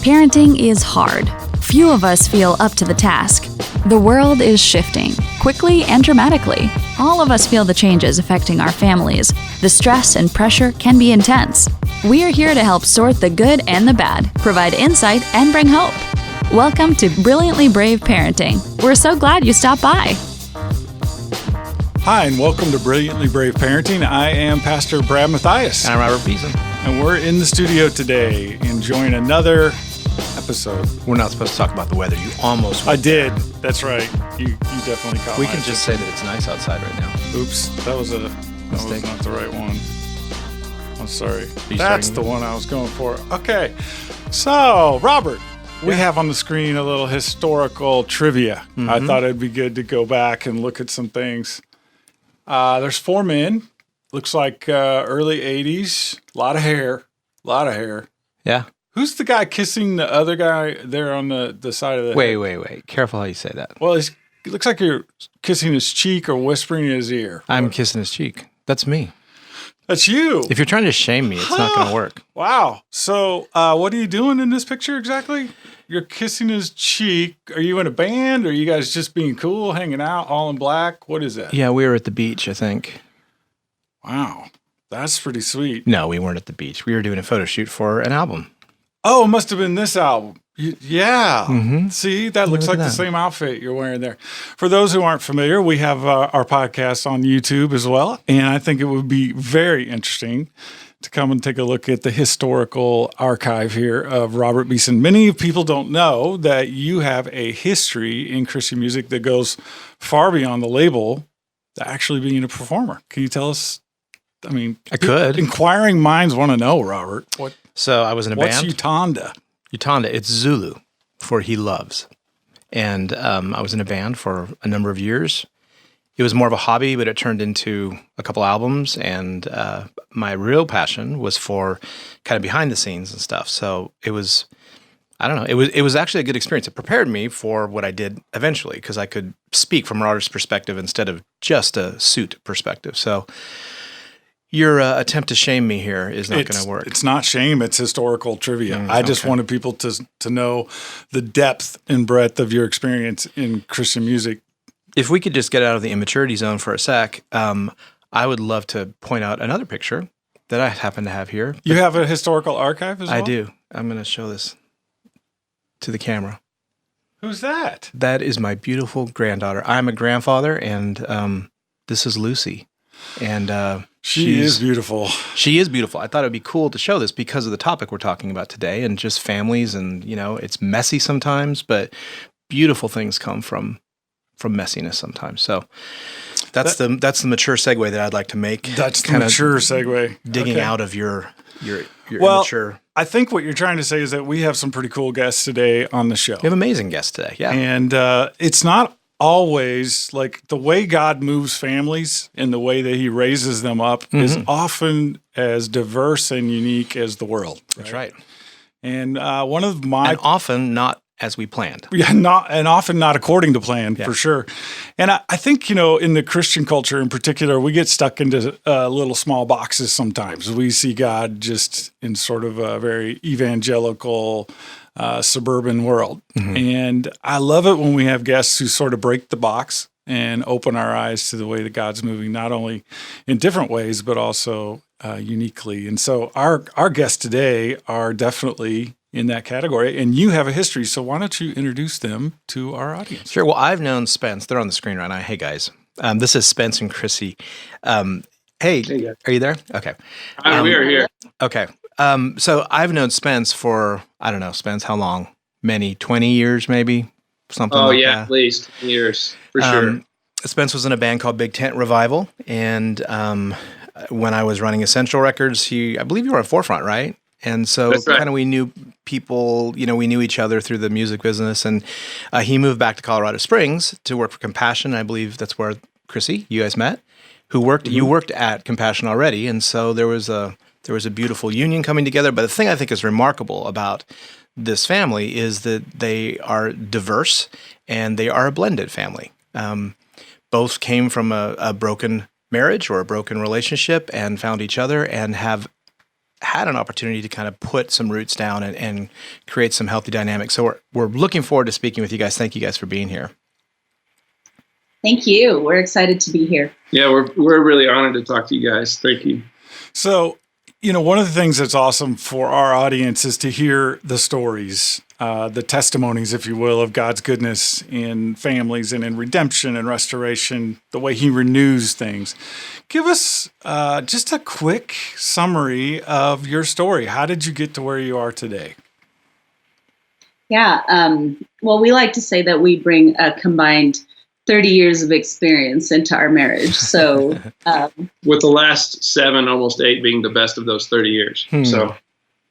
Parenting is hard. Few of us feel up to the task. The world is shifting, quickly and dramatically. All of us feel the changes affecting our families. The stress and pressure can be intense. We're here to help sort the good and the bad, provide insight, and bring hope. Welcome to Brilliantly Brave Parenting. We're so glad you stopped by. Hi, and welcome to Brilliantly Brave Parenting. I am Pastor Brad Mathias. And I'm Robert Beeson. And we're in the studio today enjoying another episode. We're not supposed to talk about the weather. You almost I did. That's right. You definitely caught We my can just say that it's nice outside right now. Oops, that was not the right one. I'm sorry. That's the one I was going for. Okay. So, Robert, we have on the screen a little historical trivia. Mm-hmm. I thought it'd be good to go back and look at some things. There's 4 men. Looks like early 80s. A lot of hair. Yeah. Who's the guy kissing the other guy there on the side of the head? Wait. Careful how you say that. Well, it looks like you're kissing his cheek or whispering in his ear. I'm kissing his cheek. That's me. That's you. If you're trying to shame me, it's not going to work. Wow. So what are you doing in this picture exactly? You're kissing his cheek. Are you in a band? Or are you guys just being cool, hanging out, all in black? What is that? Yeah, we were at the beach, I think. Wow. That's pretty sweet. No, we weren't at the beach. We were doing a photo shoot for an album. Oh, it must have been this album. Yeah. Mm-hmm. See, that looks like the same outfit you're wearing there. For those who aren't familiar, we have our podcast on YouTube as well. And I think it would be very interesting to come and take a look at the historical archive here of Robert Beeson. Many people don't know that you have a history in Krissy music that goes far beyond the label to actually being a performer. Can you tell us? I mean, I could. Inquiring minds want to know, Robert. So I was in a band. What's Utanda? Utanda, it's Zulu for he loves. And I was in a band for a number of years. It was more of a hobby, but it turned into a couple albums. And my real passion was for kind of behind the scenes and stuff. So it was, I don't know, it was actually a good experience. It prepared me for what I did eventually because I could speak from an artist's perspective instead of just a suit perspective. So your attempt to shame me here is not going to work. It's not shame. It's historical trivia. I just wanted people to know the depth and breadth of your experience in Christian music. If we could just get out of the immaturity zone for a sec, I would love to point out another picture that I happen to have here. You have a historical archive as well? I do. I'm going to show this to the camera. Who's that? That is my beautiful granddaughter. I'm a grandfather, and this is Lucy. And she is beautiful. She is beautiful. I thought it would be cool to show this because of the topic we're talking about today and just families. And, you know, it's messy sometimes, but beautiful things come from messiness sometimes. So that's the mature segue that I'd like to make. That's the mature segue. Digging out of your immature. I think what you're trying to say is that we have some pretty cool guests today on the show. We have amazing guests today, yeah. And it's not always like the way God moves families and the way that he raises them up is often as diverse and unique as the world. Right? That's right. And and often not as we planned. Yeah, often not according to plan, for sure. And I think, in the Christian culture in particular, we get stuck into little small boxes sometimes. We see God just in sort of a very evangelical, suburban world. Mm-hmm. And I love it when we have guests who sort of break the box and open our eyes to the way that God's moving, not only in different ways, but also uniquely. And so our guests today are definitely in that category, and you have a history. So why don't you introduce them to our audience? Sure. Well, I've known Spence. They're on the screen right now. Hey, guys. This is Spence and Krissy. Hey, are you there? Okay. We are here. Okay. So I've known Spence for, I don't know, Spence, how long? 20 years maybe? Something like that. Oh, yeah, at least years, for sure. Spence was in a band called Big Tent Revival, and when I was running Essential Records, I believe you were on Forefront, right? And so kind of we knew people, we knew each other through the music business. And he moved back to Colorado Springs to work for Compassion. I believe that's where, Krissy, you guys met, you worked at Compassion already. And so there was a beautiful union coming together. But the thing I think is remarkable about this family is that they are diverse and they are a blended family. Both came from a broken marriage or a broken relationship and found each other and have had an opportunity to kind of put some roots down and create some healthy dynamics. So we're looking forward to speaking with you guys. Thank you guys for being here. Thank you. We're excited to be here. Yeah, we're really honored to talk to you guys. Thank you. So, one of the things that's awesome for our audience is to hear the stories, the testimonies, if you will, of God's goodness in families and in redemption and restoration, the way he renews things. Give us just a quick summary of your story. How did you get to where you are today? Yeah. Well, we like to say that we bring a combined 30 years of experience into our marriage. So, with the last 7, almost 8 being the best of those 30 years. So,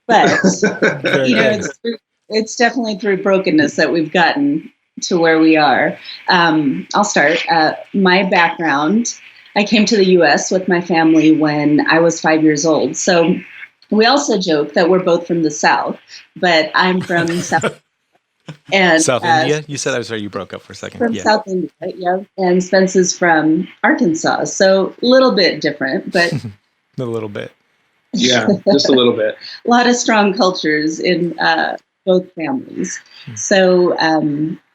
but it's definitely through brokenness that we've gotten to where we are. I'll start. My background, I came to the U.S. with my family when I was 5 years old. So we also joke that we're both from the South, but I'm from South. And South India? You said, I'm sorry, you broke up for a second. From South India, yeah. And Spence is from Arkansas. So a little bit different, but a little bit. Yeah, just a little bit. A lot of strong cultures in both families. So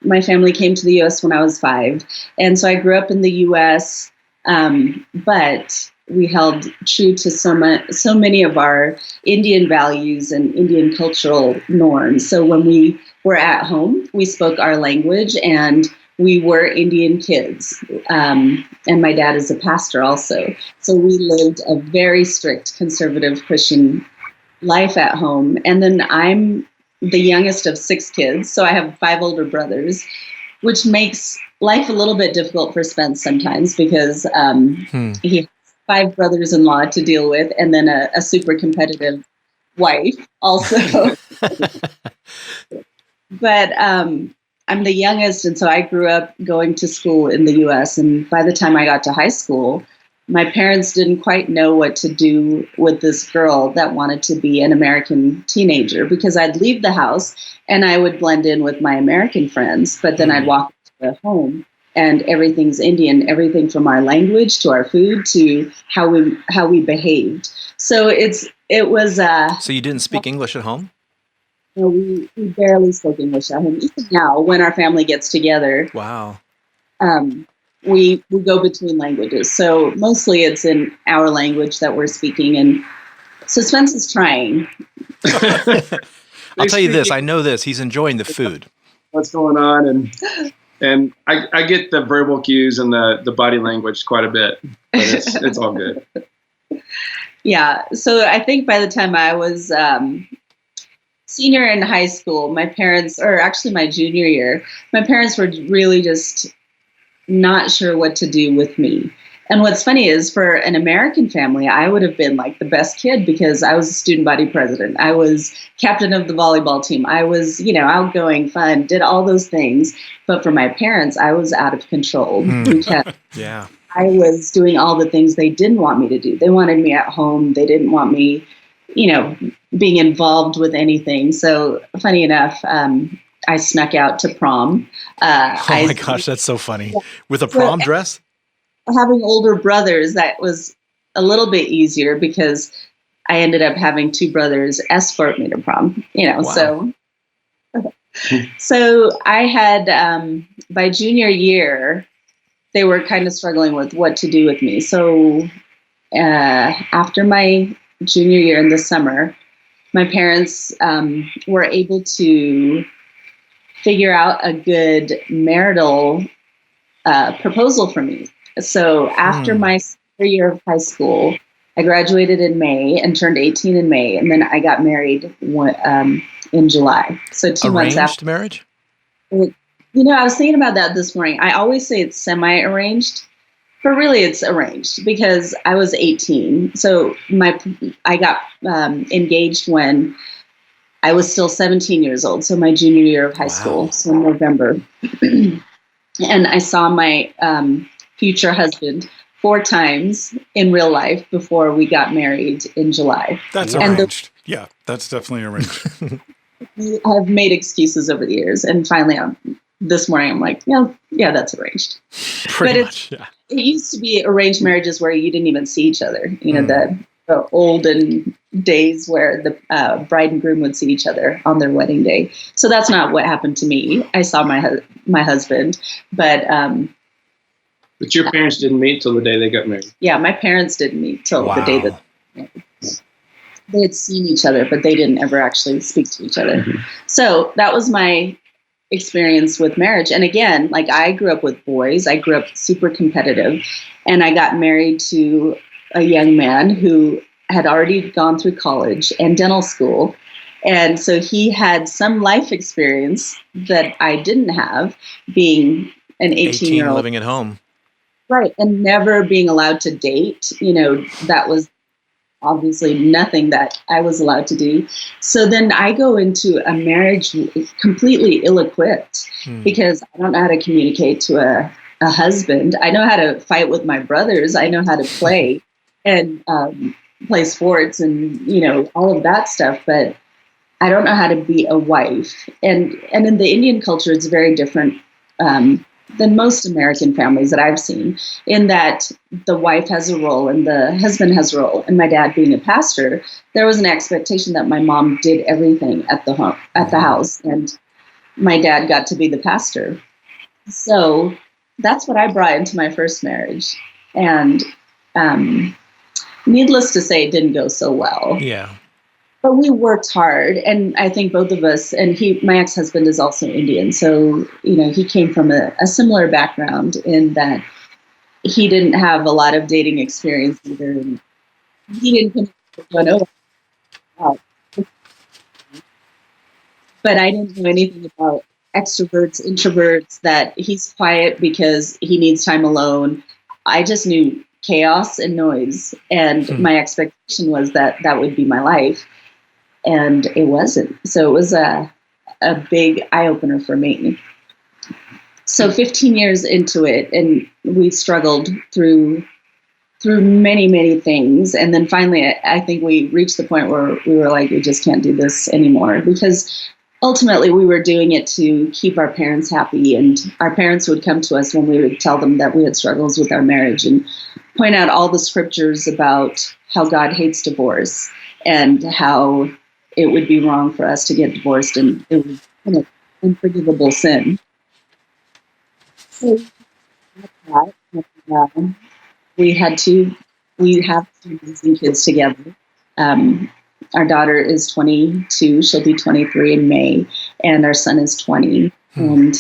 my family came to the U.S. when I was 5. And so I grew up in the U.S., but we held true to so many of our Indian values and Indian cultural norms. So when we were at home, we spoke our language, and we were Indian kids. And my dad is a pastor also. So we lived a very strict conservative Christian life at home. And then I'm the youngest of 6 kids. So I have 5 older brothers, which makes life a little bit difficult for Spence sometimes because he has 5 brothers-in-law to deal with, and then a super competitive wife also. But I'm the youngest, and so I grew up going to school in the U.S., and by the time I got to high school, my parents didn't quite know what to do with this girl that wanted to be an American teenager, because I'd leave the house and I would blend in with my American friends, but then I'd walk to the home and everything's Indian, everything from our language to our food to how we behaved. So it was. So you didn't speak English at home? No, we barely spoke English at home. Even now, when our family gets together, wow, we go between languages. So mostly it's in our language that we're speaking, and so Spence is trying. I'll tell you this: I know this. He's enjoying the food. What's going on, and I get the verbal cues and the body language quite a bit, but it's all good. Yeah. So I think by the time I was senior in high school, my parents, or actually my junior year, my parents were really just not sure what to do with me. And what's funny is, for an American family, I would have been like the best kid because I was a student body president. I was captain of the volleyball team. I was, outgoing, fun, did all those things. But for my parents, I was out of control because I was doing all the things they didn't want me to do. They wanted me at home. They didn't want me, being involved with anything. So funny enough, I snuck out to prom. Oh my gosh, that's so funny. With a prom dress? Having older brothers, that was a little bit easier because I ended up having 2 brothers escort me to prom, wow. So I had, by junior year, they were kind of struggling with what to do with me. So after my junior year in the summer, my parents were able to figure out a good marital proposal for me. So after my senior year of high school, I graduated in May and turned 18 in May, and then I got married in July. So 2 months after. Arranged marriage? I was thinking about that this morning. I always say it's semi-arranged, but really it's arranged because I was 18. So I got engaged when I was still 17 years old, so my junior year of high school, so in November. And I saw my future husband 4 times in real life before we got married in July. That's arranged. Yeah, that's definitely arranged. I've made excuses over the years, and finally this morning I'm like, yeah, that's arranged. Pretty much, It used to be arranged marriages where you didn't even see each other. The old and days where the bride and groom would see each other on their wedding day. So that's not what happened to me. I saw my husband, but your parents didn't meet till the day they got married. Yeah, my parents didn't meet till the day that they had seen each other, but they didn't ever actually speak to each other. Mm-hmm. So that was my experience with marriage. And again, like, I grew up with boys. I grew up super competitive, and I got married to a young man who had already gone through college and dental school. And so he had some life experience that I didn't have, being an 18-year-old living at home. Right. And never being allowed to date. That was obviously nothing that I was allowed to do. So then I go into a marriage completely ill-equipped because I don't know how to communicate to a husband. I know how to fight with my brothers. I know how to play and play sports and, all of that stuff. But I don't know how to be a wife. And in the Indian culture, it's very different than most American families that I've seen, in that the wife has a role and the husband has a role. And my dad being a pastor, there was an expectation that my mom did everything at the house, and my dad got to be the pastor. So that's what I brought into my first marriage. And needless to say, it didn't go so well. Yeah. But we worked hard, and I think both of us, and my ex-husband is also Indian, so, he came from a similar background in that he didn't have a lot of dating experience either. And he didn't know, but I didn't know anything about extroverts, introverts, that he's quiet because he needs time alone. I just knew chaos and noise, and my expectation was that would be my life. And it wasn't. So it was a big eye-opener for me. So 15 years into it, and we struggled through many, many things. And then finally, I think we reached the point where we were like, we just can't do this anymore, because ultimately we were doing it to keep our parents happy. And our parents would come to us when we would tell them that we had struggles with our marriage and point out all the scriptures about how God hates divorce and how it would be wrong for us to get divorced, and it was an unforgivable sin. So we have two amazing kids together. Our daughter is 22; she'll be 23 in May, and our son is 20. And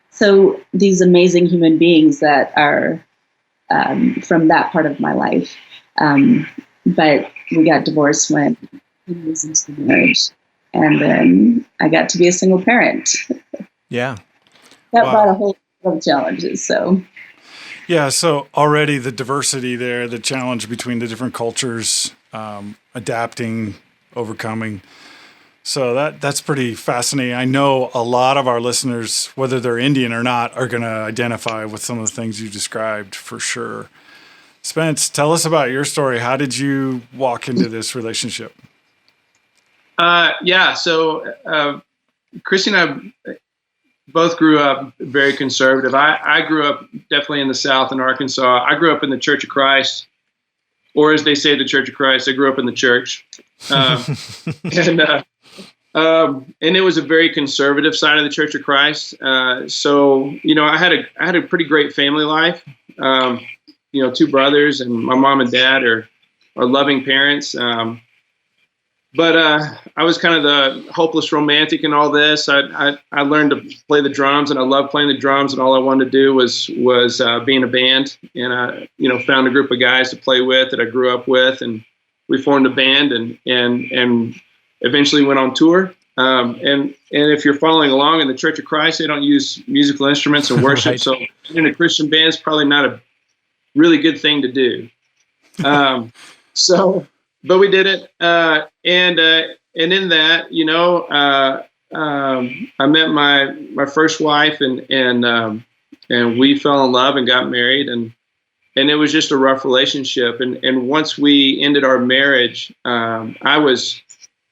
so these amazing human beings that are from that part of my life. But we got divorced when was into the marriage, and then I got to be a single parent. Yeah, that brought a whole lot of challenges. So already the diversity there, the challenge between the different cultures, adapting, overcoming. So that's pretty fascinating. I know a lot of our listeners, whether they're Indian or not, are going to identify with some of the things you described for sure. Spence, tell us about your story. How did you walk into this relationship? So Krissy and I both grew up very conservative. I grew up definitely in the South in Arkansas. I grew up in the Church of Christ, or as they say, the Church of Christ. I grew up in the church. And it was a very conservative side of the Church of Christ. So, I had a pretty great family life. Two brothers, and my mom and dad are loving parents. But I was kind of the hopeless romantic in all this. I learned to play the drums, and I loved playing the drums, and all I wanted to do was be in a band. And I, found a group of guys to play with that I grew up with, and we formed a band, and eventually went on tour. And if you're following along in the Church of Christ, they don't use musical instruments in worship, right. So in a Christian band is probably not a really good thing to do. But we did it, and in that, I met my first wife, and we fell in love and got married, and it was just a rough relationship. And once we ended our marriage, I was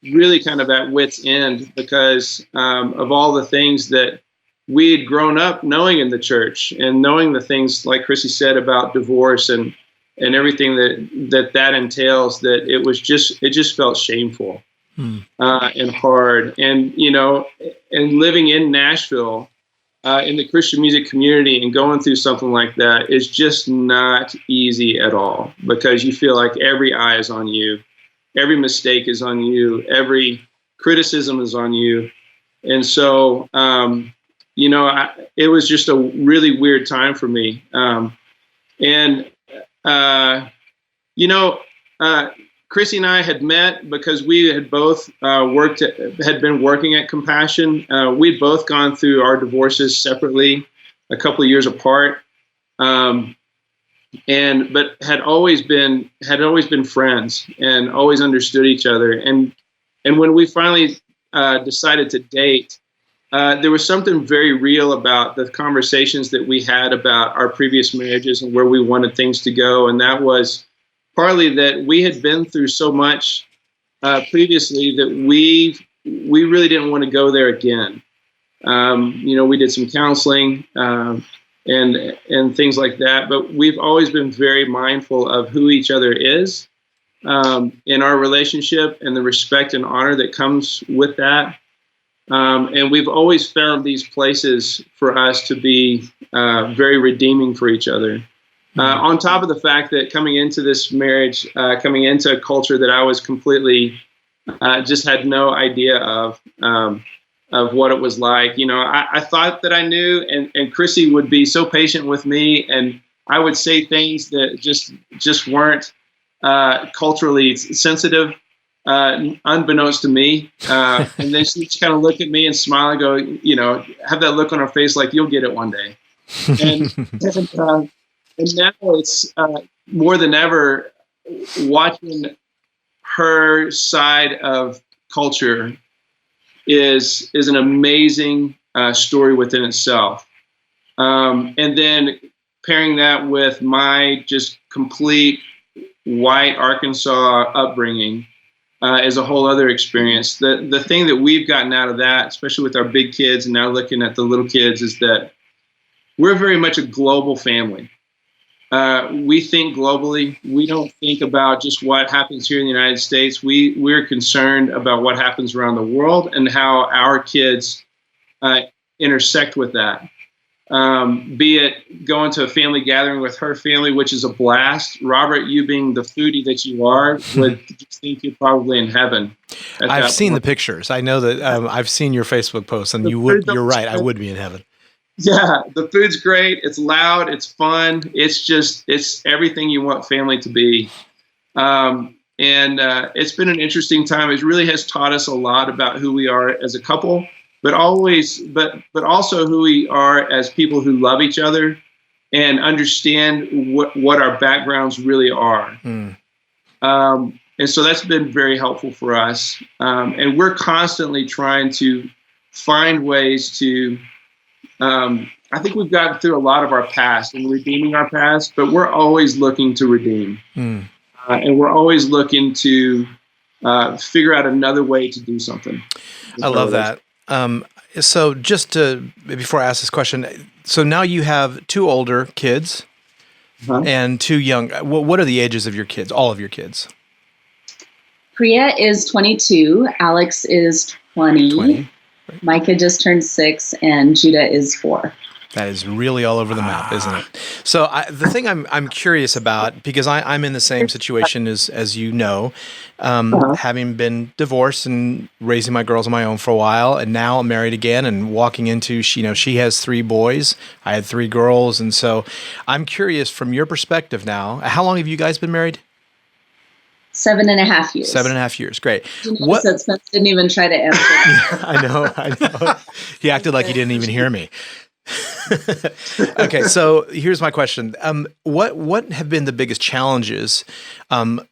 really kind of at wit's end because of all the things that we had grown up knowing in the church, and knowing the things like Krissy said about divorce and and everything that entails, that it just felt shameful and hard. And, and living in Nashville, in the Christian music community, and going through something like that is just not easy at all, because you feel like every eye is on you. Every mistake is on you. Every criticism is on you. And so, it was just a really weird time for me. Krissy and I had met because we had both had been working at Compassion. We'd both gone through our divorces separately, a couple of years apart, but had always been friends and always understood each other. And when we finally decided to date, there was something very real about the conversations that we had about our previous marriages and where we wanted things to go, and that was partly that we had been through so much previously that we really didn't want to go there again. We did some counseling and things like that, but we've always been very mindful of who each other is in our relationship and the respect and honor that comes with that. And we've always found these places for us to be very redeeming for each other. On top of the fact that coming into this marriage, coming into a culture that I was completely just had no idea of what it was like. I thought that I knew, and Krissy would be so patient with me, and I would say things that just weren't culturally sensitive, unbeknownst to me. And then she'd kind of look at me and smile and go, have that look on her face like, you'll get it one day. And now it's more than ever, watching her side of culture is an amazing story within itself. And then pairing that with my just complete white Arkansas upbringing is a whole other experience. The thing that we've gotten out of that, especially with our big kids and now looking at the little kids, is that we're very much a global family. We think globally. We don't think about just what happens here in the United States. We're concerned about what happens around the world and how our kids intersect with that. Be it going to a family gathering with her family, which is a blast. Robert, you being the foodie that you are, would just think you're probably in heaven. I've seen the pictures. I know that I've seen your Facebook posts, and you're right. I would be in heaven. Yeah, the food's great. It's loud. It's fun. It's everything you want family to be. And it's been an interesting time. It really has taught us a lot about who we are as a couple, but also who we are as people who love each other and understand what our backgrounds really are. And so that's been very helpful for us. And we're constantly trying to find ways to, I think we've gotten through a lot of our past and redeeming our past, but we're always looking to redeem. And we're always looking to figure out another way to do something. I love that. So just before I ask this question, so now you have 2 older kids and 2 young. What are the ages of your kids, all of your kids? Priya is 22. Alex is 20. Micah just turned 6, and Judah is 4. That is really all over the map, isn't it? So the thing I'm curious about, because I'm in the same situation as you know, having been divorced and raising my girls on my own for a while, and now I'm married again and walking into, she has 3 boys, I had 3 girls, and so I'm curious from your perspective now, how long have you guys been married? 7.5 years. 7.5 years. Great. What? So Spence didn't even try to answer. I know. He acted like he didn't even hear me. Okay, so here's my question. What have been the biggest challenges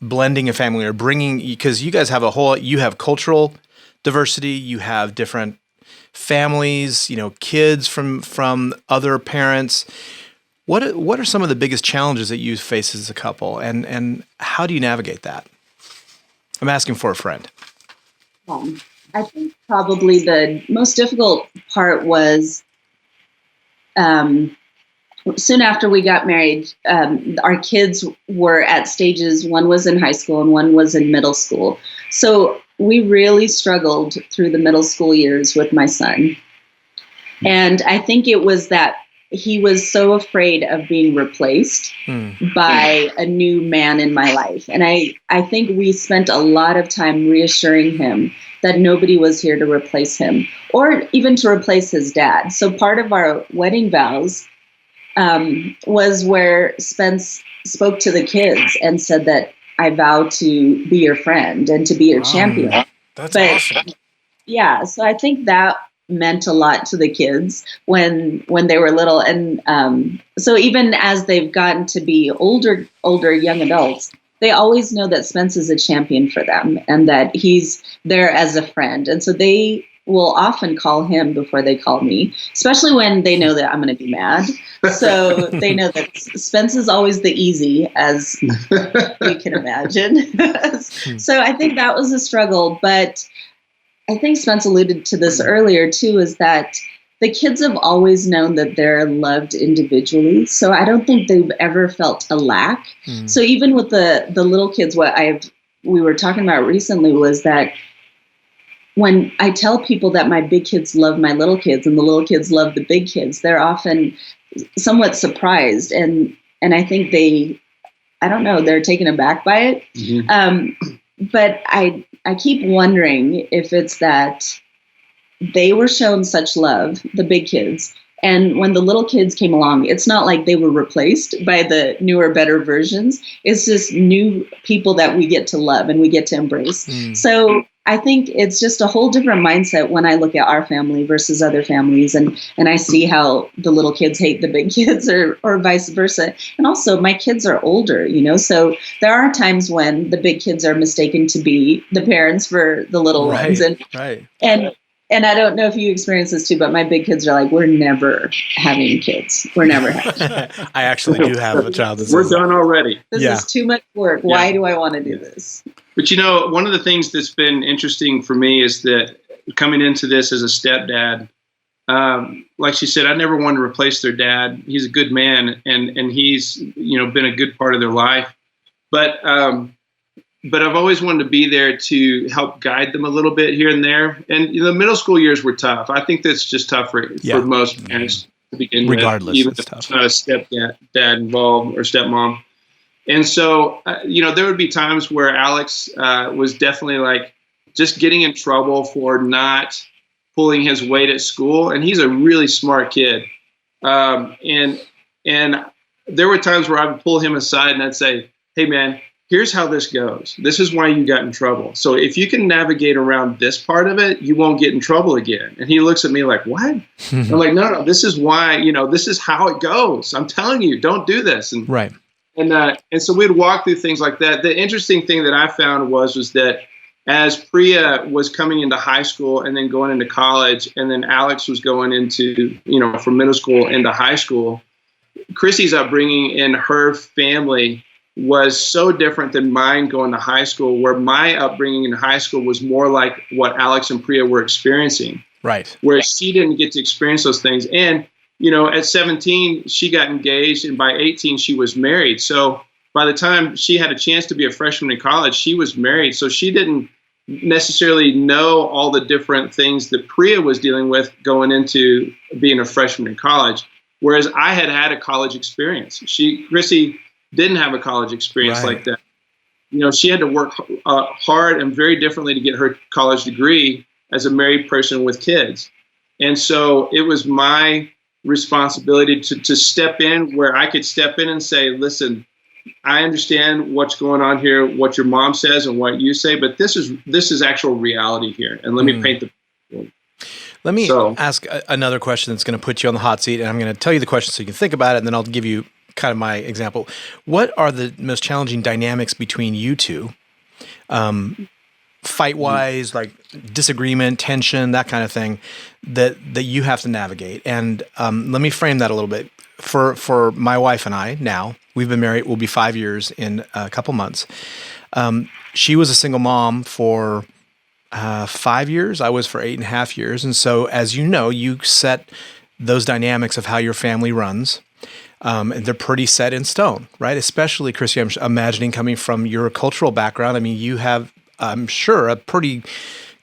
blending a family or bringing, because you guys have you have cultural diversity, you have different families, kids from other parents. What are some of the biggest challenges that you face as a couple, and how do you navigate that? I'm asking for a friend. I think probably the most difficult part was soon after we got married, our kids were at stages, one was in high school and one was in middle school. So we really struggled through the middle school years with my son. And I think it was that he was so afraid of being replaced by a new man in my life. And I think we spent a lot of time reassuring him that nobody was here to replace him or even to replace his dad. So part of our wedding vows was where Spence spoke to the kids and said that I vow to be your friend and to be your champion. That's awesome. Yeah, so I think that meant a lot to the kids when they were little. And so even as they've gotten to be older young adults, they always know that Spence is a champion for them and that he's there as a friend. And so they will often call him before they call me, especially when they know that I'm going to be mad. So they know that Spence is always the easy, as you can imagine. So I think that was a struggle. But I think Spence alluded to this earlier, too, is that the kids have always known that they're loved individually. So I don't think they've ever felt a lack. So even with the little kids, we were talking about recently was that when I tell people that my big kids love my little kids and the little kids love the big kids, they're often somewhat surprised. And I think they're taken aback by it. But I keep wondering if it's that they were shown such love, the big kids, and when the little kids came along, it's not like they were replaced by the newer, better versions. It's just new people that we get to love and we get to embrace. So I think it's just a whole different mindset when I look at our family versus other families, and I see how the little kids hate the big kids or vice versa. And also my kids are older, so there are times when the big kids are mistaken to be the parents for the little ones. And I don't know if you experience this too, but my big kids are like, we're never having kids. We're never having kids. I actually do have a child. We're done already. This is too much work. Why do I want to do this? But one of the things that's been interesting for me is that coming into this as a stepdad, like she said, I never wanted to replace their dad. He's a good man, and he's been a good part of their life. But I've always wanted to be there to help guide them a little bit here and there. And the middle school years were tough. I think that's just tough for most parents to begin regardless, with, even if it's not a stepdad involved or stepmom. And so, there would be times where Alex was definitely like just getting in trouble for not pulling his weight at school. And he's a really smart kid. And there were times where I would pull him aside and I'd say, hey, man, here's how this goes. This is why you got in trouble. So if you can navigate around this part of it, you won't get in trouble again. And he looks at me like, what? I'm like, no, this is why, this is how it goes. I'm telling you, don't do this. And right. And so we'd walk through things like that. The interesting thing that I found was that as Priya was coming into high school and then going into college, and then Alex was going into, from middle school into high school, Krissy's upbringing in her family was so different than mine going to high school, where my upbringing in high school was more like what Alex and Priya were experiencing. Right. Where she didn't get to experience those things. And, at 17, she got engaged, and by 18, she was married. So by the time she had a chance to be a freshman in college, she was married. So she didn't necessarily know all the different things that Priya was dealing with going into being a freshman in college. Whereas I had a college experience. Krissy didn't have a college experience like that. She had to work hard and very differently to get her college degree as a married person with kids. And so it was my responsibility to step in where I could step in and say, listen, I understand what's going on here, what your mom says and what you say, but this is actual reality here. And let me paint the picture. Let me ask another question that's going to put you on the hot seat, and I'm going to tell you the question so you can think about it, and then I'll give you kind of my example. What are the most challenging dynamics between you two? Fight-wise, like disagreement, tension, that kind of thing, that you have to navigate. And let me frame that a little bit. For my wife and I now, we've been married, we'll be 5 years in a couple months. She was a single mom for 5 years. I was for 8.5 years. And so, as you know, you set those dynamics of how your family runs. And they're pretty set in stone, right? Especially, Krissy, I'm imagining coming from your cultural background. I mean, you have, I'm sure, a pretty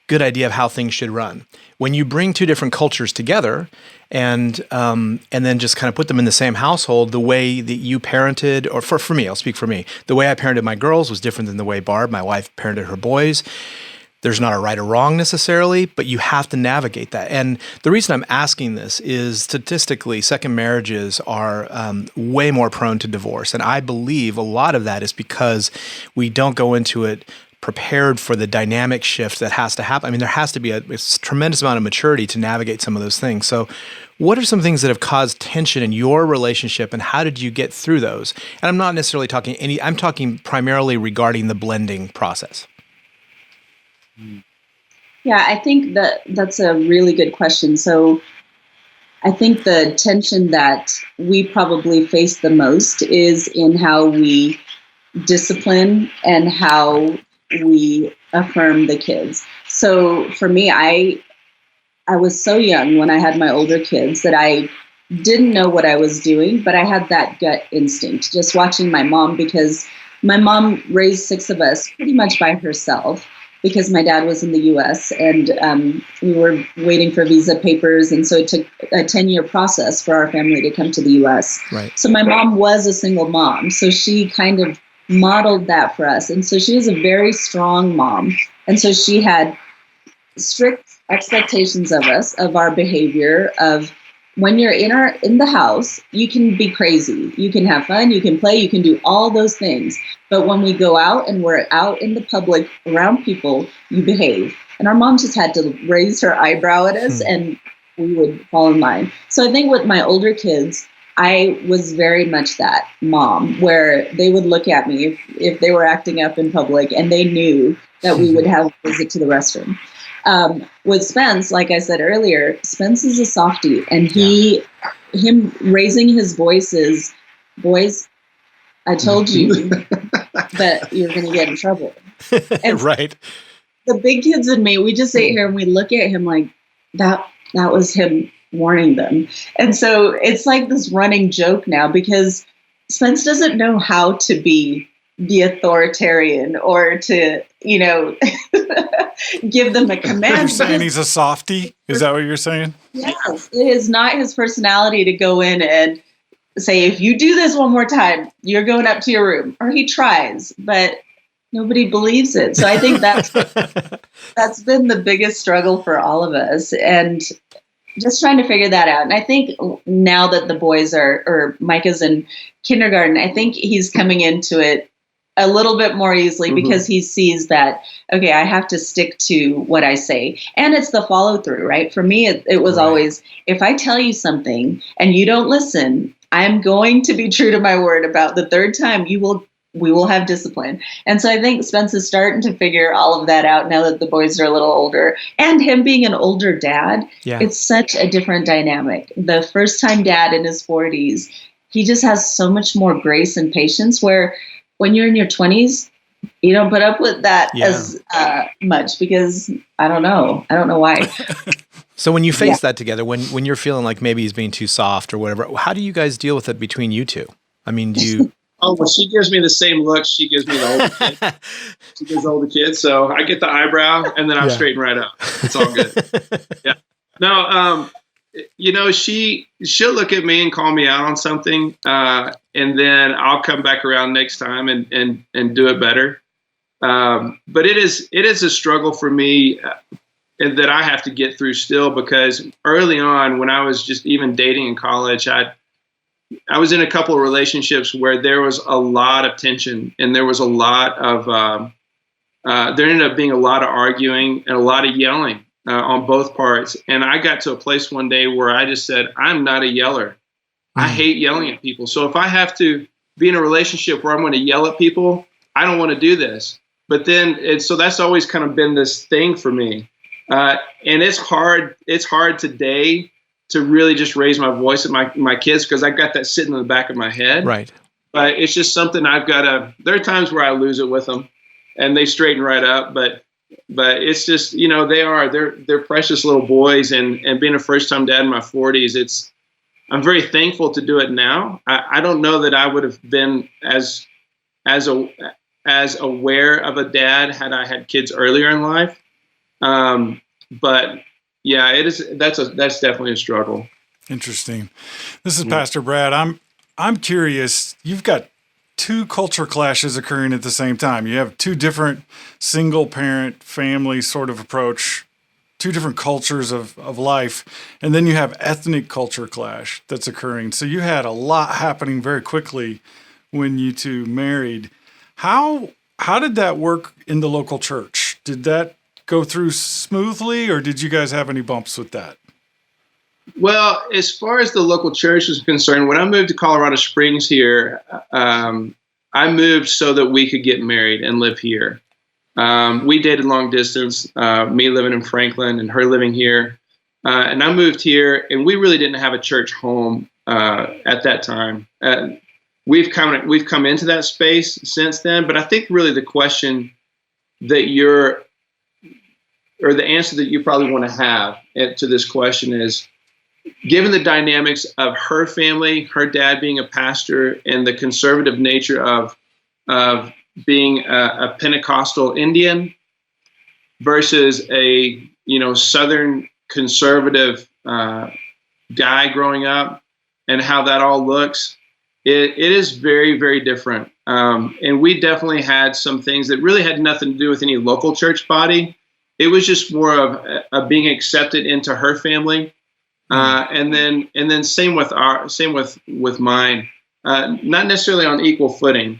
good idea of how things should run. When you bring two different cultures together and then just kind of put them in the same household, the way that you parented, or for me, I'll speak for me, the way I parented my girls was different than the way Barb, my wife, parented her boys. There's not a right or wrong necessarily, but you have to navigate that. And the reason I'm asking this is statistically, second marriages are way more prone to divorce. And I believe a lot of that is because we don't go into it prepared for the dynamic shift that has to happen. I mean, there has to be a tremendous amount of maturity to navigate some of those things. So what are some things that have caused tension in your relationship, and how did you get through those? And I'm not necessarily talking I'm talking primarily regarding the blending process. Yeah, I think that's a really good question. So I think the tension that we probably face the most is in how we discipline and how we affirm the kids. So for me, I was so young when I had my older kids that I didn't know what I was doing, but I had that gut instinct, just watching my mom, because my mom raised 6 of us pretty much by herself, because my dad was in the U.S. and we were waiting for visa papers. And so it took a 10-year process for our family to come to the U.S. Right. So my mom was a single mom. So she kind of modeled that for us. And so she was a very strong mom. And so she had strict expectations of us, of our behavior, of when you're in the house, you can be crazy. You can have fun, you can play, you can do all those things. But when we go out and we're out in the public around people, you behave. And our mom just had to raise her eyebrow at us and we would fall in line. So I think with my older kids, I was very much that mom where they would look at me if they were acting up in public, and they knew that we would have a visit to the restroom. With Spence, like I said earlier, Spence is a softie, and him raising his voice is, boys, I told you that you're going to get in trouble. And right. The big kids and me, we just sit here and we look at him like that was him warning them. And so it's like this running joke now, because Spence doesn't know how to be the authoritarian or to, give them a command. You're saying he's a softie? Is that what you're saying? Yes. It is not his personality to go in and say, if you do this one more time, you're going up to your room. Or he tries, but nobody believes it. So I think that's been the biggest struggle for all of us. And just trying to figure that out. And I think now that the boys or Micah's in kindergarten, I think he's coming into it a little bit more easily because he sees that, okay, I have to stick to what I say. And it's the follow through, right? For me, it was always, if I tell you something and you don't listen, I'm going to be true to my word. About the third time, we will have discipline. And so I think Spence is starting to figure all of that out now that the boys are a little older. And him being an older dad, it's such a different dynamic. The first time dad in his 40s, he just has so much more grace and patience, where when you're in your 20s, you don't put up with that as much, because I don't know why. So when you face that together, when you're feeling like maybe he's being too soft or whatever, how do you guys deal with it between you two? I mean, do you... Oh, well, she gives me the same look she gives me the older kid. She gives the older kid. So I get the eyebrow and then I'm straightened right up. It's all good. Yeah. No, she'll look at me and call me out on something. And then I'll come back around next time and do it better. But it is a struggle for me that I have to get through still, because early on when I was just even dating in college, I was in a couple of relationships where there was a lot of tension and there was a lot of, there ended up being a lot of arguing and a lot of yelling on both parts. And I got to a place one day where I just said, I'm not a yeller. I hate yelling at people. So if I have to be in a relationship where I'm going to yell at people, I don't want to do this. But then, so that's always kind of been this thing for me. And it's hard today to really just raise my voice at my kids, because I've got that sitting in the back of my head. Right. But it's just something I've got to, there are times where I lose it with them and they straighten right up. But it's just, they're precious little boys, and being a first time dad in my 40s, I'm very thankful to do it now. I don't know that I would have been as aware of a dad had I had kids earlier in life. But yeah, that's definitely a struggle. Interesting. This is Pastor Brad. I'm curious. You've got two culture clashes occurring at the same time. You have two different single parent family sort of approach, two different cultures of life, and then you have ethnic culture clash that's occurring. So you had a lot happening very quickly when you two married. How did that work in the local church? Did that go through smoothly, or did you guys have any bumps with that? Well, as far as the local church is concerned, when I moved to Colorado Springs here, I moved so that we could get married and live here. We dated long distance, me living in Franklin and her living here. And I moved here, and we really didn't have a church home at that time. We've come into that space since then, but I think really the question that the answer that you probably want to have to this question is, given the dynamics of her family, her dad being a pastor, and the conservative nature of being a Pentecostal Indian versus a Southern conservative guy growing up, and how that all looks, it is very, very different. And we definitely had some things that really had nothing to do with any local church body. It was just more of being accepted into her family. And then same with mine, not necessarily on equal footing,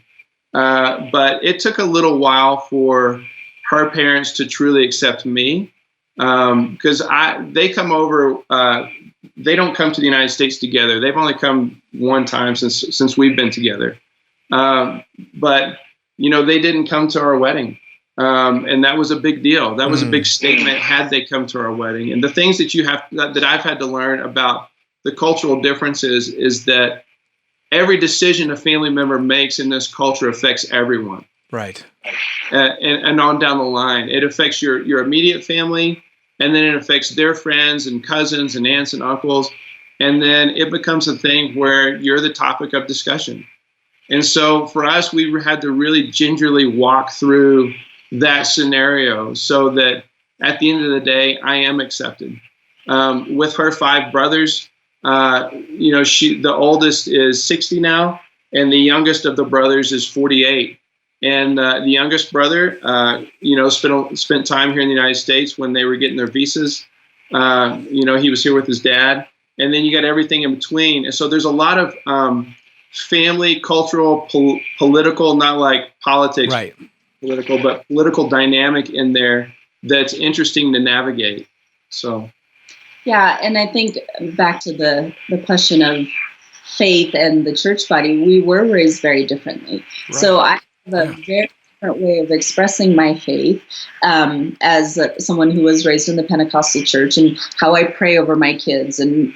but it took a little while for her parents to truly accept me, because they come over. They don't come to the United States together. They've only come one time since we've been together, but they didn't come to our wedding. And that was a big deal. That was a big statement had they come to our wedding. And the things that I've had to learn about the cultural differences is that every decision a family member makes in this culture affects everyone. Right. And on down the line, it affects your immediate family, and then it affects their friends and cousins and aunts and uncles. And then it becomes a thing where you're the topic of discussion. And so for us, we had to really gingerly walk through that scenario so that at the end of the day, I am accepted. With her 5 brothers, the oldest is 60 now, and the youngest of the brothers is 48. And the youngest brother, spent time here in the United States when they were getting their visas. He was here with his dad, and then you got everything in between. And so there's a lot of family, cultural, political, not like politics. Right. Political, but political dynamic in there that's interesting to navigate. So, yeah, and I think back to the question of faith and the church body, we were raised very differently. Right. So I have a very different way of expressing my faith as someone who was raised in the Pentecostal church, and how I pray over my kids, and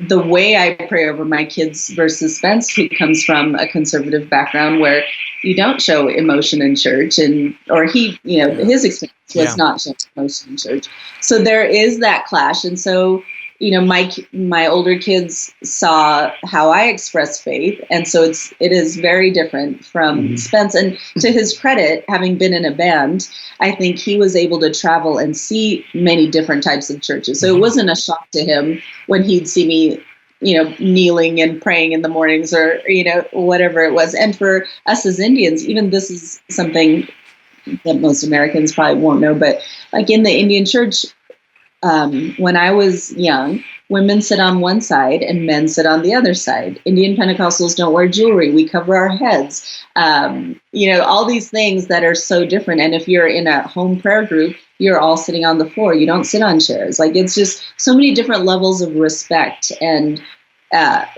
the way I pray over my kids versus Spence, who comes from a conservative background where you don't show emotion in church, or his experience was not showing emotion in church. So there is that clash. And so, my older kids saw how I express faith. And so it is very different from Spence. And to his credit, having been in a band, I think he was able to travel and see many different types of churches. So it wasn't a shock to him when he'd see me, kneeling and praying in the mornings, or, whatever it was. And for us as Indians, even this is something that most Americans probably won't know, but like in the Indian church, when I was young, women sit on one side and men sit on the other side. Indian Pentecostals don't wear jewelry. We cover our heads. All these things that are so different. And if you're in a home prayer group, you're all sitting on the floor. You don't sit on chairs. Like, it's just so many different levels of respect and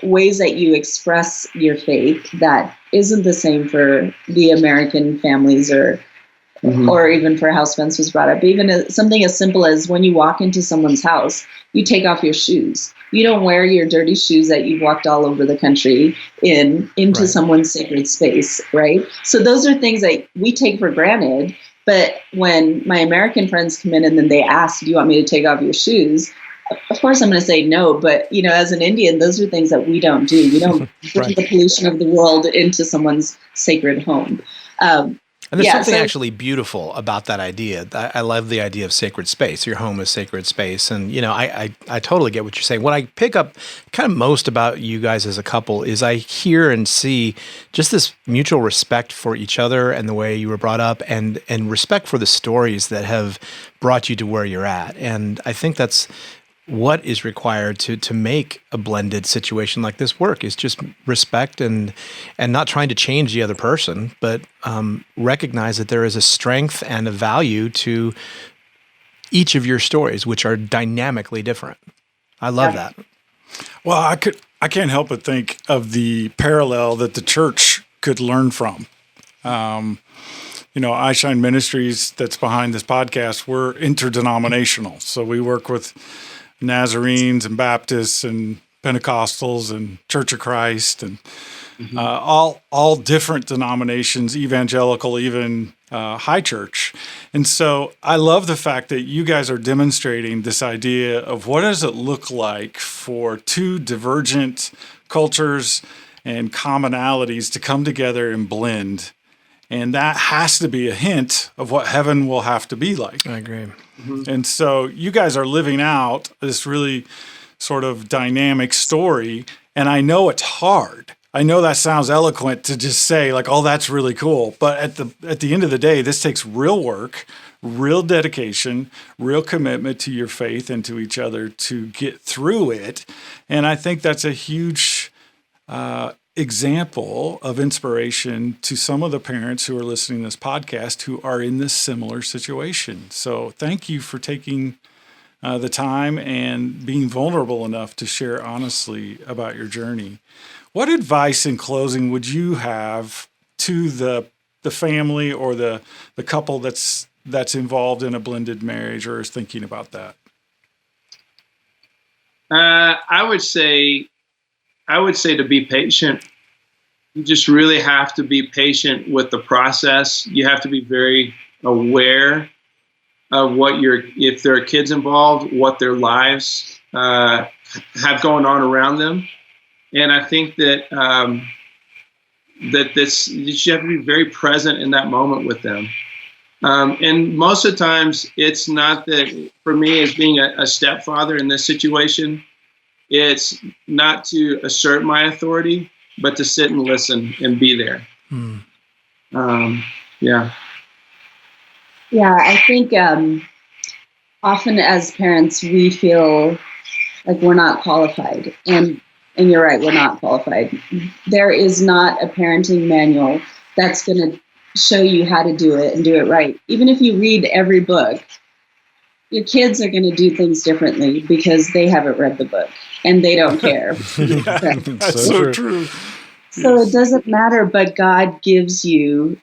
ways that you express your faith that isn't the same for the American families, or even for how Spence was brought up. Even something as simple as when you walk into someone's house, you take off your shoes. You don't wear your dirty shoes that you've walked all over the country into someone's sacred space, right? So those are things that we take for granted. But when my American friends come in and then they ask, do you want me to take off your shoes? of course I'm going to say no, but as an Indian, those are things that we don't do. We don't bring Right. the pollution of the world into someone's sacred home. And there's something actually beautiful about that idea. I love the idea of sacred space. Your home is sacred space. And, I totally get what you're saying. What I pick up kind of most about you guys as a couple is I hear and see just this mutual respect for each other and the way you were brought up, and respect for the stories that have brought you to where you're at. And I think that's what is required to make a blended situation like this work, is just respect and not trying to change the other person, but recognize that there is a strength and a value to each of your stories, which are dynamically different. I love that. Well, I can't help but think of the parallel that the church could learn from. I Shine Ministries, that's behind this podcast, we're interdenominational. So we work with Nazarenes and Baptists and Pentecostals and Church of Christ and all different denominations, evangelical, even high church. And so I love the fact that you guys are demonstrating this idea of what does it look like for two divergent cultures and commonalities to come together and blend. And that has to be a hint of what heaven will have to be like. I agree. And so you guys are living out this really sort of dynamic story. And I know it's hard. I know that sounds eloquent to just say like, oh, that's really cool. But at the end of the day, this takes real work, real dedication, real commitment to your faith and to each other to get through it. And I think that's a huge example of inspiration to some of the parents who are listening to this podcast who are in this similar situation. So thank you for taking the time and being vulnerable enough to share honestly about your journey. What advice in closing would you have to the family or the couple that's involved in a blended marriage or is thinking about that? I would say to be patient. You just really have to be patient with the process. You have to be very aware of if there are kids involved, what their lives have going on around them. And I think that you have to be very present in that moment with them. And most of the times, it's not that, for me, as being a stepfather in this situation, it's not to assert my authority, but to sit and listen and be there. Yeah, I think often as parents, we feel like we're not qualified. And you're right, we're not qualified. There is not a parenting manual that's going to show you how to do it and do it right. Even if you read every book, your kids are going to do things differently because they haven't read the book and they don't care. That's so true. So it doesn't matter, but God gives you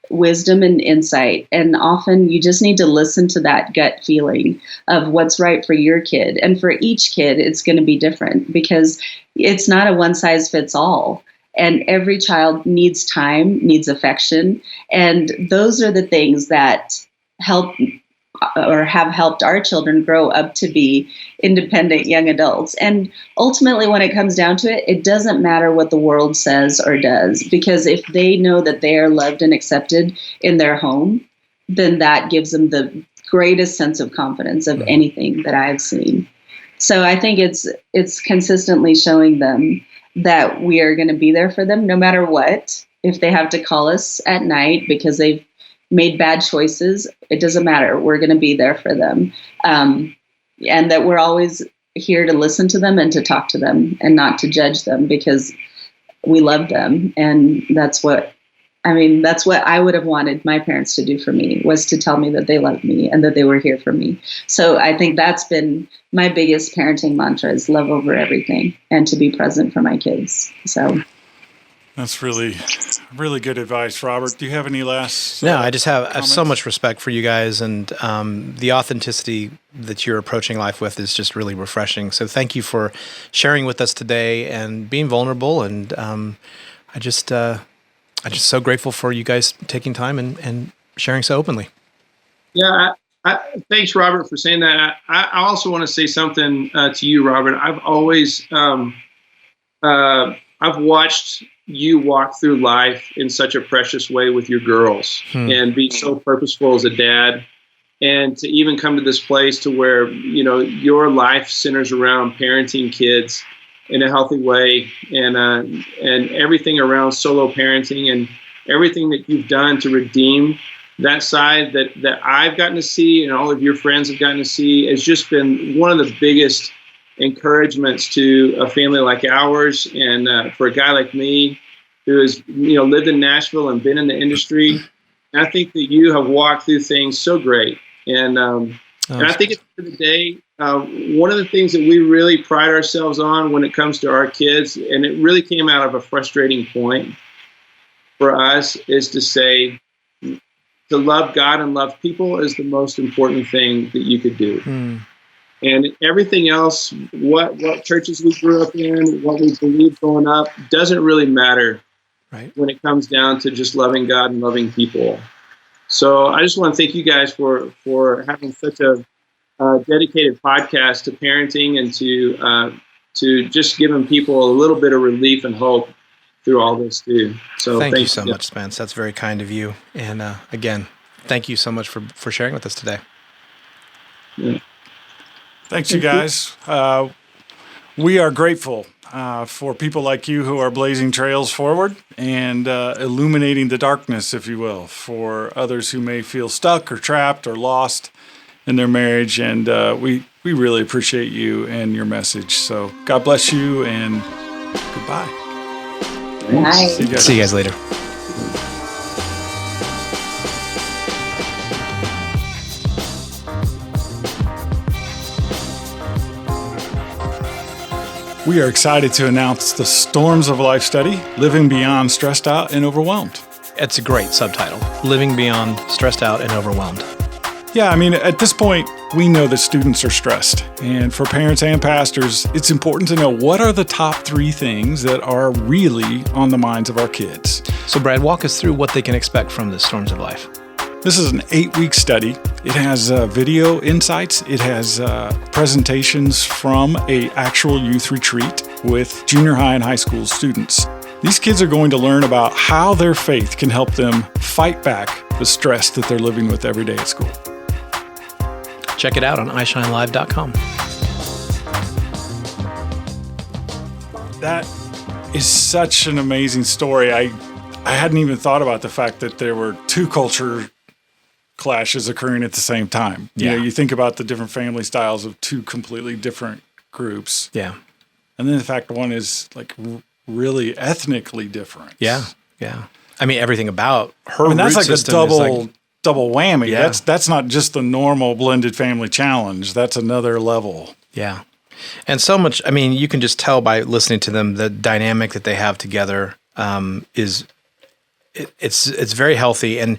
wisdom and insight. And often you just need to listen to that gut feeling of what's right for your kid. And for each kid, it's going to be different because it's not a one size fits all. And every child needs time, needs affection. And those are the things that help or have helped our children grow up to be independent young adults. And ultimately, when it comes down to it, it doesn't matter what the world says or does, because if they know that they are loved and accepted in their home, then that gives them the greatest sense of confidence of anything that I've seen. So I think it's consistently showing them that we are going to be there for them no matter what. If they have to call us at night because they've made bad choices, it doesn't matter. We're going to be there for them. And that we're always here to listen to them and to talk to them and not to judge them because we love them. And that's what I would have wanted my parents to do for me, was to tell me that they loved me and that they were here for me. So I think that's been my biggest parenting mantra, is love over everything and to be present for my kids. So that's really, really good advice, Robert. Do you have any last? No, I just have so much respect for you guys, and the authenticity that you're approaching life with is just really refreshing. So thank you for sharing with us today and being vulnerable. And I'm just so grateful for you guys taking time and sharing so openly. Yeah, Thanks, Robert, for saying that. I also want to say something to you, Robert. I've always I've watched you walk through life in such a precious way with your girls and be so purposeful as a dad, and to even come to this place to where, you know, your life centers around parenting kids in a healthy way, and everything around solo parenting and everything that you've done to redeem that side that I've gotten to see and all of your friends have gotten to see has just been one of the biggest encouragements to a family like ours, and for a guy like me who has, you know, lived in Nashville and been in the industry. And I think that you have walked through things so great, and I think at the end of the day, one of the things that we really pride ourselves on when it comes to our kids, and it really came out of a frustrating point for us, is to say to love God and love people is the most important thing that you could do. And everything else, what churches we grew up in, what we believed growing up, doesn't really matter when it comes down to just loving God and loving people. So I just want to thank you guys for having such a dedicated podcast to parenting and to just giving people a little bit of relief and hope through all this too. So thank you so much, Spence. That's very kind of you. And again, thank you so much for sharing with us today. Yeah. Thanks, you guys. We are grateful for people like you who are blazing trails forward and illuminating the darkness, if you will, for others who may feel stuck or trapped or lost in their marriage. And we really appreciate you and your message. So God bless you, and goodbye. Bye. See you guys later. We are excited to announce the Storms of Life study, Living Beyond Stressed Out and Overwhelmed. It's a great subtitle, Living Beyond Stressed Out and Overwhelmed. Yeah, I mean, at this point, we know that students are stressed. And for parents and pastors, it's important to know what are the top 3 things that are really on the minds of our kids. So, Brad, walk us through what they can expect from the Storms of Life. This is an 8-week study. It has video insights. It has presentations from an actual youth retreat with junior high and high school students. These kids are going to learn about how their faith can help them fight back the stress that they're living with every day at school. Check it out on ishinelive.com. That is such an amazing story. I hadn't even thought about the fact that there were 2 culture clashes occurring at the same time. You know, you think about the different family styles of 2 completely different groups. Yeah. And then the fact one is like really ethnically different. Yeah. Yeah. I mean, everything about her. I mean, that's like a double whammy. Yeah. That's not just the normal blended family challenge. That's another level. Yeah. And so much, I mean, you can just tell by listening to them, the dynamic that they have together it's very healthy. And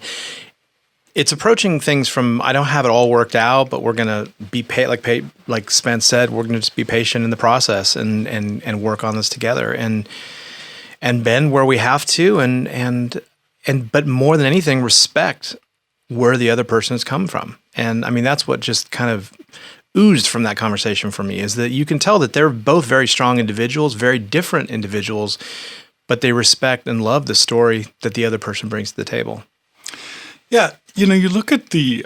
it's approaching things from, I don't have it all worked out, but we're going to be like Spence said, we're going to just be patient in the process and work on this together and bend where we have to but more than anything, respect where the other person has come from. And I mean, that's what just kind of oozed from that conversation for me, is that you can tell that they're both very strong individuals, very different individuals, but they respect and love the story that the other person brings to the table. Yeah, you know, you look at the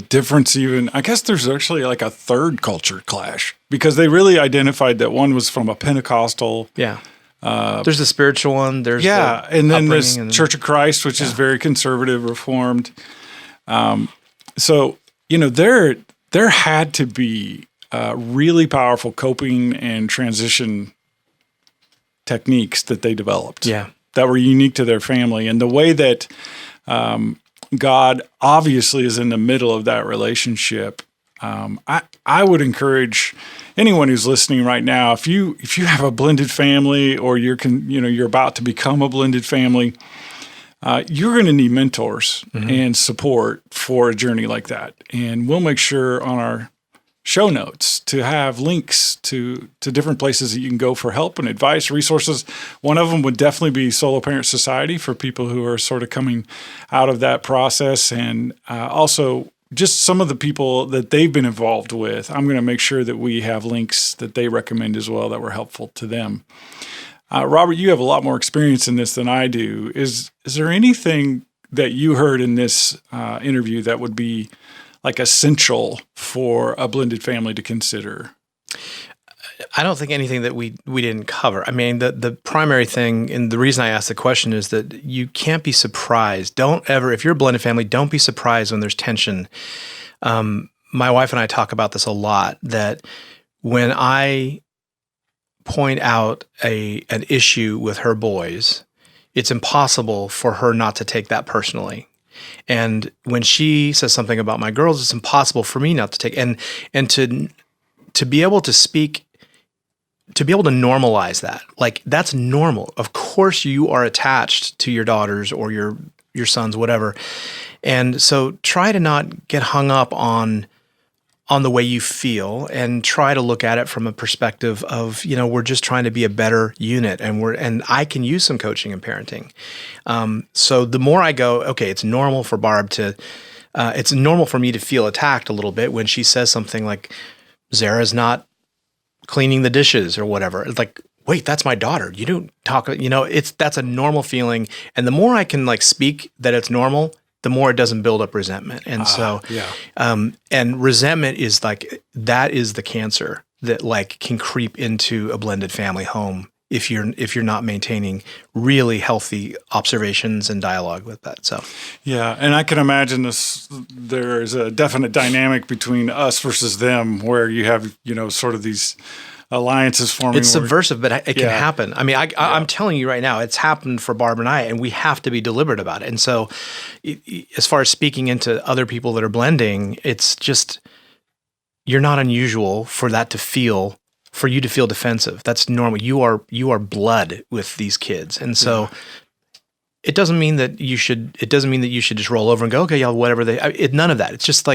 difference. Even I guess there's actually like a 3rd culture clash, because they really identified that one was from a Pentecostal. Yeah, there's the spiritual one. There's and then there's Church of Christ, which is very conservative, reformed. So you know, there had to be really powerful coping and transition techniques that they developed. Yeah. That were unique to their family. And the way that God obviously is in the middle of that relationship, I would encourage anyone who's listening right now, if you have a blended family, or you're about to become a blended family, you're going to need mentors and support for a journey like that. And we'll make sure on our show notes, to have links to different places that you can go for help and advice, resources. One of them would definitely be Solo Parent Society for people who are sort of coming out of that process, and also just some of the people that they've been involved with. I'm going to make sure that we have links that they recommend as well that were helpful to them. Robert, you have a lot more experience in this than I do. Is there anything that you heard in this interview that would be like essential for a blended family to consider? I don't think anything that we didn't cover. I mean, the primary thing, and the reason I asked the question is that you can't be surprised. Don't ever, if you're a blended family, don't be surprised when there's tension. My wife and I talk about this a lot, that when I point out an issue with her boys, it's impossible for her not to take that personally. And when she says something about my girls, it's impossible for me not to take, and to be able to speak, to be able to normalize that. Like, that's normal. Of course you are attached to your daughters or your sons, whatever. And so try to not get hung up on the way you feel, and try to look at it from a perspective of, we're just trying to be a better unit, and I can use some coaching and parenting. So the more I go, okay, it's normal for Barb to, it's normal for me to feel attacked a little bit when she says something like, Zara's not cleaning the dishes or whatever. It's like, wait, that's my daughter. You don't talk, that's a normal feeling. And the more I can speak that it's normal, the more it doesn't build up resentment. And and resentment is that is the cancer that can creep into a blended family home if you're not maintaining really healthy observations and dialogue with that. So, yeah. And I can imagine there's a definite dynamic between us versus them, where you have, sort of these alliances forming. It's subversive, but it can happen. I mean, I'm telling you right now, it's happened for Barb and I, and we have to be deliberate about it. And so as far as speaking into other people that are blending, it's just, you're not unusual for you to feel defensive. That's normal. You are blood with these kids. And so it doesn't mean that you should just roll over and go, okay, yeah, whatever none of that. It's just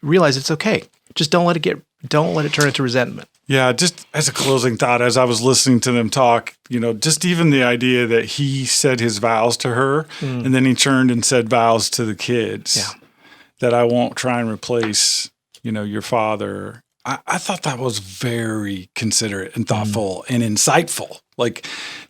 realize it's okay. Just don't let it turn into resentment. Yeah, just as a closing thought, as I was listening to them talk, just even the idea that he said his vows to her, and then he turned and said vows to the kids, that I won't try and replace, your father. I thought that was very considerate and thoughtful and insightful.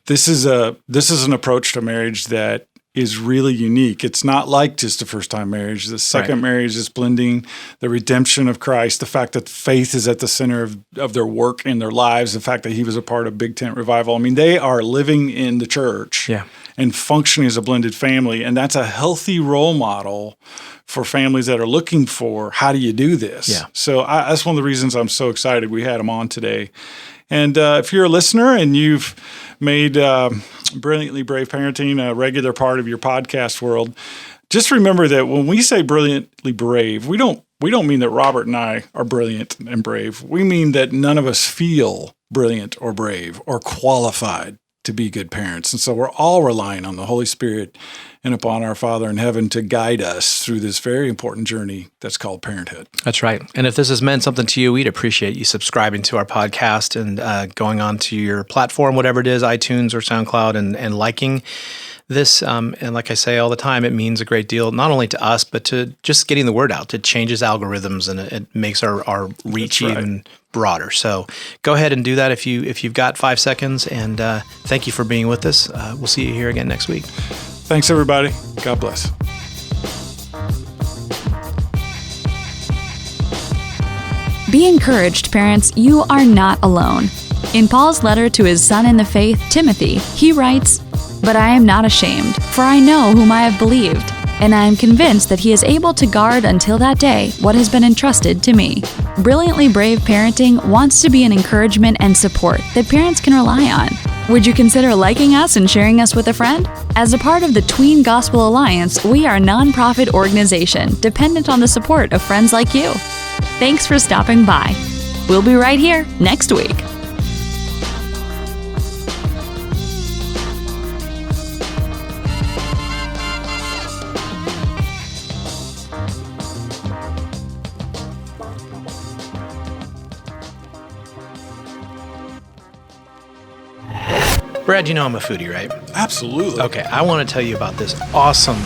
This is an approach to marriage that is really unique. It's not like just a first-time marriage. The second marriage is blending the redemption of Christ, the fact that faith is at the center of their work and their lives, the fact that he was a part of Big Tent Revival. I mean, they are living in the church and functioning as a blended family, and that's a healthy role model for families that are looking for, how do you do this? Yeah. So that's one of the reasons I'm so excited we had him on today. And if you're a listener and you've made Brilliantly Brave Parenting a regular part of your podcast world, just remember that when we say brilliantly brave, we don't mean that Robert and I are brilliant and brave. We mean that none of us feel brilliant or brave or qualified to be good parents. And so we're all relying on the Holy Spirit and upon our Father in heaven to guide us through this very important journey that's called parenthood. That's right. And if this has meant something to you, we'd appreciate you subscribing to our podcast and going on to your platform, whatever it is, iTunes or SoundCloud, and liking this. And like I say all the time, it means a great deal, not only to us, but to just getting the word out. It changes algorithms, and it makes our reach even broader. So go ahead and do that if you've got 5 seconds. And thank you for being with us. We'll see you here again next week. Thanks, everybody. God bless. Be encouraged, parents. You are not alone. In Paul's letter to his son in the faith, Timothy, he writes, "But I am not ashamed, for I know whom I have believed, and I am convinced that he is able to guard until that day what has been entrusted to me." Brilliantly Brave Parenting wants to be an encouragement and support that parents can rely on. Would you consider liking us and sharing us with a friend? As a part of the Tween Gospel Alliance, we are a nonprofit organization dependent on the support of friends like you. Thanks for stopping by. We'll be right here next week. Brad, you know I'm a foodie, right? Absolutely. Okay, I want to tell you about this awesome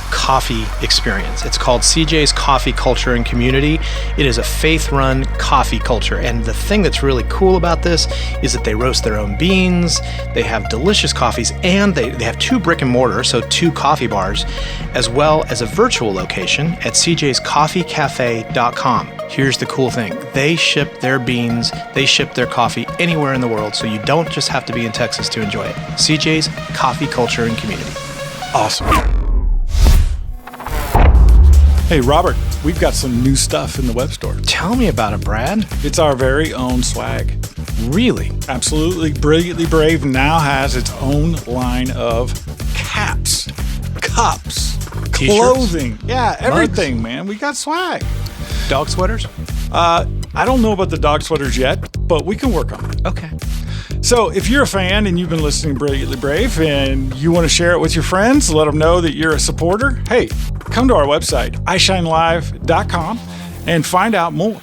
coffee experience. It's called CJ's Coffee Culture and Community. It is a faith-run coffee culture, and the thing that's really cool about this is that they roast their own beans, they have delicious coffees, and they have 2 brick and mortar, so 2 coffee bars, as well as a virtual location at cjscoffeecafe.com. Here's the cool thing. They ship their beans, they ship their coffee anywhere in the world, so you don't just have to be in Texas to enjoy it. CJ's Coffee Culture and Community. Awesome. Hey, Robert, we've got some new stuff in the web store. Tell me about it, Brad. It's our very own swag. Really? Absolutely. Brilliantly Brave now has its own line of caps, cups, T-shirts? clothing. Yeah, everything, man. We got swag. Dog sweaters? I don't know about the dog sweaters yet, but we can work on it. Okay. So if you're a fan and you've been listening to Brilliantly Brave and you want to share it with your friends, let them know that you're a supporter, hey, come to our website, ishinelive.com, and find out more.